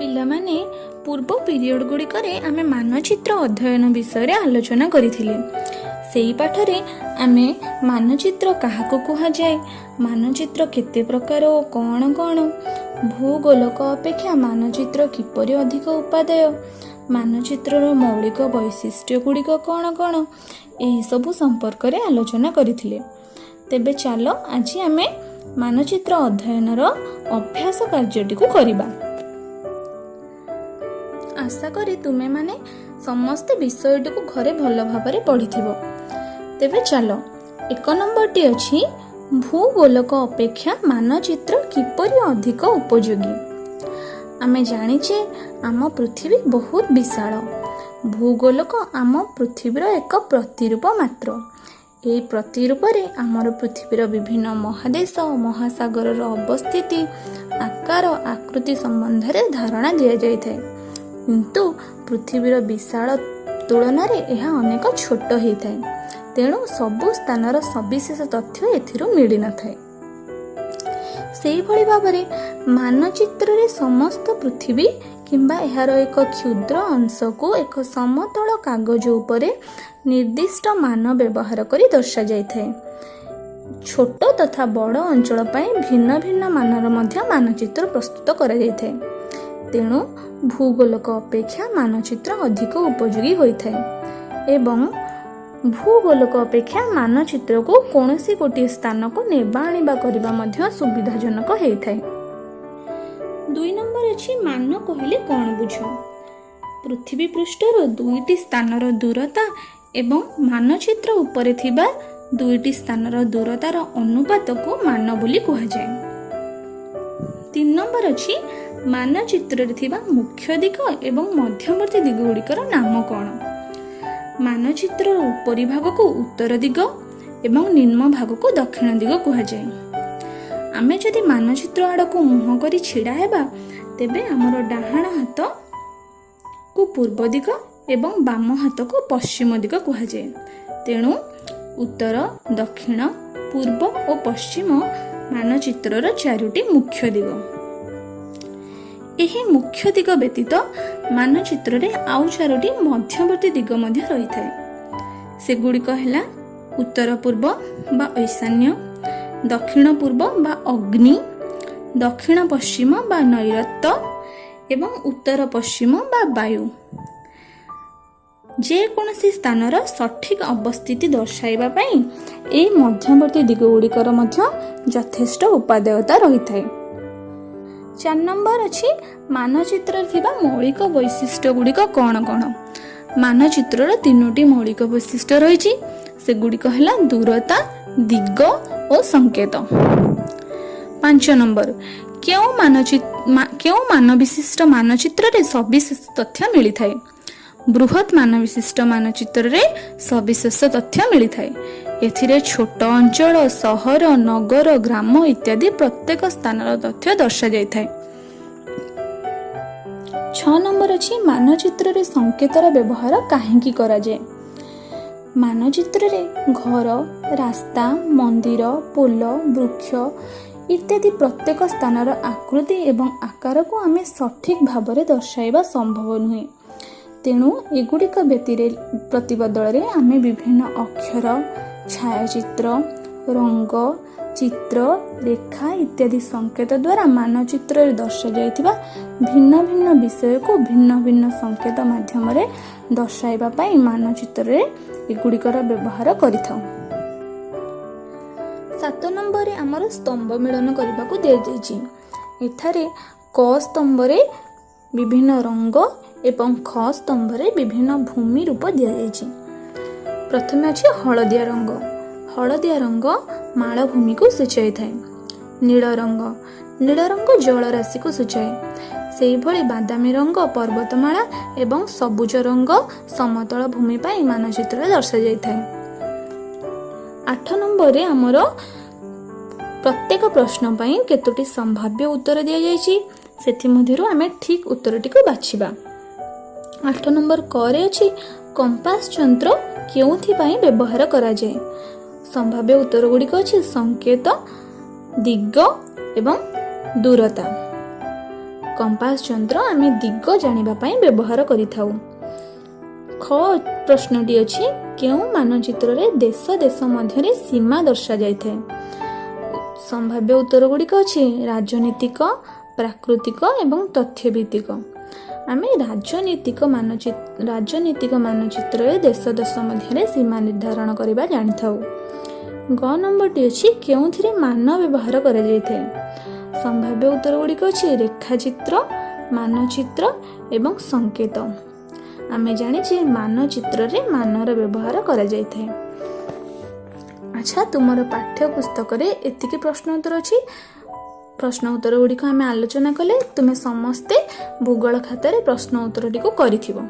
ପିଲାମାନେ ପୂର୍ବ ପିରିୟଡ଼ ଗୁଡ଼ିକରେ ଆମେ ମାନଚିତ୍ର ଅଧ୍ୟୟନ ବିଷୟରେ ଆଲୋଚନା କରିଥିଲେ। ସେହି ପାଠରେ ଆମେ ମାନଚିତ୍ର କାହାକୁ କୁହାଯାଏ, ମାନଚିତ୍ର କେତେ ପ୍ରକାର ଓ କ'ଣ କ'ଣ, ଭୂଗୋଳକ ଅପେକ୍ଷା ମାନଚିତ୍ର କିପରି ଅଧିକ ଉପାଦେୟ, ମାନଚିତ୍ରର ମୌଳିକ ବୈଶିଷ୍ଟ୍ୟ ଗୁଡ଼ିକ କ'ଣ କ'ଣ, ଏହିସବୁ ସମ୍ପର୍କରେ ଆଲୋଚନା କରିଥିଲେ। ତେବେ ଚାଲ ଆଜି ଆମେ ମାନଚିତ୍ର ଅଧ୍ୟୟନର ଅଭ୍ୟାସ କାର୍ଯ୍ୟଟିକୁ କରିବା। ଆଶା କରେ ତୁମେମାନେ ସମସ୍ତେ ବିଷୟଟିକୁ ଘରେ ଭଲ ଭାବରେ ପଢ଼ିଥିବ। ତେବେ ଚାଲ 1 ନମ୍ବରଟି ଅଛି ଭୂଗୋଳକ ଅପେକ୍ଷା ମାନଚିତ୍ର କିପରି ଅଧିକ ଉପଯୋଗୀ। ଆମେ ଜାଣିଛେ ଆମ ପୃଥିବୀ ବହୁତ ବିଶାଳ। ଭୂଗୋଳକ ଆମ ପୃଥିବୀର ଏକ ପ୍ରତିରୂପ ମାତ୍ର। ଏହି ପ୍ରତିରୂପରେ ଆମର ପୃଥିବୀର ବିଭିନ୍ନ ମହାଦେଶ ମହାସାଗରର ଅବସ୍ଥିତି, ଆକାର, ଆକୃତି ସମ୍ବନ୍ଧରେ ଧାରଣା ଦିଆଯାଇଥାଏ। କିନ୍ତୁ ପୃଥିବୀର ବିଶାଳ ତୁଳନାରେ ଏହା ଅନେକ ଛୋଟ ହୋଇଥାଏ। ତେଣୁ ସବୁ ସ୍ଥାନର ସବିଶେଷ ତଥ୍ୟ ଏଥିରୁ ମିଳିନଥାଏ। ସେହିଭଳି ଭାବରେ ମାନଚିତ୍ରରେ ସମସ୍ତ ପୃଥିବୀ କିମ୍ବା ଏହାର ଏକ କ୍ଷୁଦ୍ର ଅଂଶକୁ ଏକ ସମତଳ କାଗଜ ଉପରେ ନିର୍ଦ୍ଦିଷ୍ଟ ମାନ ବ୍ୟବହାର କରି ଦର୍ଶାଯାଇଥାଏ। ଛୋଟ ତଥା ବଡ଼ ଅଞ୍ଚଳ ପାଇଁ ଭିନ୍ନ ଭିନ୍ନ ମାନର ମଧ୍ୟ ମାନଚିତ୍ର ପ୍ରସ୍ତୁତ କରାଯାଇଥାଏ। ତେଣୁ ଭୂଗୋଳକ ଅପେକ୍ଷା ମାନଚିତ୍ର ଅଧିକ ଉପଯୋଗୀ ହୋଇଥାଏ ଏବଂ ଭୂଗୋଳକ ଅପେକ୍ଷା ମାନଚିତ୍ରକୁ କୌଣସି ଗୋଟିଏ ସ୍ଥାନକୁ ନେବା ଆଣିବା କରିବା ମଧ୍ୟ ସୁବିଧାଜନକ ହୋଇଥାଏ। 2 ନମ୍ବର ଅଛି ମାନ କହିଲେ କ'ଣ ବୁଝ। ପୃଥିବୀ ପୃଷ୍ଠରୁ 2ଟି ସ୍ଥାନର ଦୂରତା ଏବଂ ମାନଚିତ୍ର ଉପରେ ଥିବା 2ଟି ସ୍ଥାନର ଦୂରତାର ଅନୁପାତକୁ ମାନ ବୋଲି କୁହାଯାଏ। 3 ନମ୍ବର ଅଛି ମାନଚିତ୍ରରେ ଥିବା ମୁଖ୍ୟ ଦିଗ ଏବଂ ମଧ୍ୟବର୍ତ୍ତୀ ଦିଗ ଗୁଡ଼ିକର ନାମ କ'ଣ। ମାନଚିତ୍ରର ଉପରି ଭାଗକୁ ଉତ୍ତର ଦିଗ ଏବଂ ନିମ୍ନ ଭାଗକୁ ଦକ୍ଷିଣ ଦିଗ କୁହାଯାଏ। ଆମେ ଯଦି ମାନଚିତ୍ର ଆଡ଼କୁ ମୁହଁ କରି ଛିଡ଼ା ହେବା ତେବେ ଆମର ଡାହାଣ ହାତକୁ ପୂର୍ବ ଦିଗ ଏବଂ ବାମ ହାତକୁ ପଶ୍ଚିମ ଦିଗ କୁହାଯାଏ। ତେଣୁ ଉତ୍ତର, ଦକ୍ଷିଣ, ପୂର୍ବ ଓ ପଶ୍ଚିମ ମାନଚିତ୍ରର 4ଟି ମୁଖ୍ୟ ଦିଗ। ଏହି ମୁଖ୍ୟ ଦିଗ ବ୍ୟତୀତ ମାନଚିତ୍ରରେ ଆଉ 4ଟି ମଧ୍ୟବର୍ତ୍ତୀ ଦିଗ ମଧ୍ୟ ରହିଥାଏ। ସେଗୁଡ଼ିକ ହେଲା ଉତ୍ତର ପୂର୍ବ ବା ଈଶାନ୍ୟ, ଦକ୍ଷିଣ ପୂର୍ବ ବା ଅଗ୍ନି, ଦକ୍ଷିଣ ପଶ୍ଚିମ ବା ନୈଋତ୍ୟ ଏବଂ ଉତ୍ତର ପଶ୍ଚିମ ବା ବାୟୁ। ଯେକୌଣସି ସ୍ଥାନର ସଠିକ୍ ଅବସ୍ଥିତି ଦର୍ଶାଇବା ପାଇଁ ଏହି ମଧ୍ୟବର୍ତ୍ତୀ ଦିଗ ଗୁଡ଼ିକର ମଧ୍ୟ ଯଥେଷ୍ଟ ଉପାଦେୟତା ରହିଥାଏ। 4 ନମ୍ବର ଅଛି ମାନଚିତ୍ରରେ ଥିବା ମୌଳିକ ବୈଶିଷ୍ଟ୍ୟ ଗୁଡ଼ିକ କ'ଣ କ'ଣ। ମାନଚିତ୍ରର 3ଟି ମୌଳିକ ବୈଶିଷ୍ଟ୍ୟ ରହିଛି। ସେଗୁଡ଼ିକ ହେଲା ଦୂରତା, ଦିଗ ଓ ସଂକେତ। 5 ନମ୍ବର କେଉଁ ମାନ ବିଶିଷ୍ଟ ମାନଚିତ୍ରରେ ସବିଶେଷ ତଥ୍ୟ ମିଳିଥାଏ। ବୃହତ ମାନ ବିଶିଷ୍ଟ ମାନଚିତ୍ରରେ ସବିଶେଷ ତଥ୍ୟ ମିଳିଥାଏ। ଏଥିରେ ଛୋଟ ଅଞ୍ଚଳ, ସହର, ନଗର, ଗ୍ରାମ ଇତ୍ୟାଦି ପ୍ରତ୍ୟେକ ସ୍ଥାନର ତଥ୍ୟ ଦର୍ଶାଯାଇଥାଏ। 6 ନମ୍ବର ଅଛି ମାନଚିତ୍ରରେ ସଂକେତର ବ୍ୟବହାର କାହିଁକି କରାଯାଏ। ମାନଚିତ୍ରରେ ଘର, ରାସ୍ତା, ମନ୍ଦିର, ପୋଲ, ବୃକ୍ଷ ଇତ୍ୟାଦି ପ୍ରତ୍ୟେକ ସ୍ଥାନର ଆକୃତି ଏବଂ ଆକାରକୁ ଆମେ ସଠିକ୍ ଭାବରେ ଦର୍ଶାଇବା ସମ୍ଭବ ନୁହେଁ। ତେଣୁ ଏଗୁଡ଼ିକ ପ୍ରତିବଦଳରେ ଆମେ ବିଭିନ୍ନ ଅକ୍ଷର, ଛାୟାଚିତ୍ର, ରଙ୍ଗ, ଚିତ୍ର, ରେଖା ଇତ୍ୟାଦି ସଂକେତ ଦ୍ୱାରା ମାନଚିତ୍ରରେ ଦର୍ଶାଯାଇଥିବା ଭିନ୍ନ ଭିନ୍ନ ବିଷୟକୁ ଭିନ୍ନ ଭିନ୍ନ ସଂକେତ ମାଧ୍ୟମରେ ଦର୍ଶାଇବା ପାଇଁ ମାନଚିତ୍ରରେ ଏଗୁଡ଼ିକର ବ୍ୟବହାର କରିଥାଉ। 7 ନମ୍ବରରେ ଆମର ସ୍ତମ୍ଭ ମିଳନ କରିବାକୁ ଦିଆଯାଇଛି। ଏଠାରେ କ ସ୍ତମ୍ଭରେ ବିଭିନ୍ନ ରଙ୍ଗ ଏବଂ ଖ ସ୍ତମ୍ଭରେ ବିଭିନ୍ନ ଭୂମି ରୂପ ଦିଆଯାଇଛି। ପ୍ରଥମେ ଅଛି ହଳଦିଆ ରଙ୍ଗ। ହଳଦିଆ ରଙ୍ଗ ମାଳଭୂମିକୁ ସୂଚାଇଥାଏ। ନୀଳ ରଙ୍ଗ ଜଳରାଶିକୁ ସୂଚାଏ। ସେହିଭଳି ବାଦାମୀ ରଙ୍ଗ ପର୍ବତମାଳା ଏବଂ ସବୁଜ ରଙ୍ଗ ସମତଳ ଭୂମି ପାଇଁ ମାନଚିତ୍ରରେ ଦର୍ଶାଯାଇଥାଏ। 8 ନମ୍ବରରେ ଆମର ପ୍ରତ୍ୟେକ ପ୍ରଶ୍ନ ପାଇଁ କେତୋଟି ସମ୍ଭାବ୍ୟ ଉତ୍ତର ଦିଆଯାଇଛି। ସେଥିମଧ୍ୟରୁ ଆମେ ଠିକ୍ ଉତ୍ତରଟିକୁ ବାଛିବା। 8 ନମ୍ବର କରେ ଅଛି କମ୍ପାସ ଯନ୍ତ୍ର କେଉଁଥିପାଇଁ ବ୍ୟବହାର କରାଯାଏ। ସମ୍ଭାବ୍ୟ ଉତ୍ତର ଗୁଡ଼ିକ ଅଛି ସଂକେତ, ଦିଗ ଏବଂ ଦୂରତା। କ कंपास यंत्र आमे दिग जानिबा पई व्यवहार करिथाउ। ख प्रश्नटी अछि केउ मानचित्र रे देश देश मध्य रे सीमा दर्शा जायथे। संभाव्य उत्तर गुड़िक अछि राजनीतिक, प्राकृतिक एवं तथ्यभित्तिक। आमे राजनीतिक मानचित्र रे देश देश मध्य रे सीमा निर्धारण करिबा जानिथाउ। ग नंबरटी अछि केउथिरे मान व्यवहार करा जायथे। संभाव्य उत्तर गुड़िक अछि रेखाचित्र, मानचित्र एवं संकेत। आमे जानिछे मानचित्र रे मानर व्यवहार करा जायथे। अच्छा तुमर पाठ्य पुस्तक रे एतिकी प्रश्न उत्तर अछि। प्रश्न उत्तर गुड़िक आमे आलोचना कले तुमे समस्ते भूगोल खातार प्रश्न उत्तर टी को करिथिबो।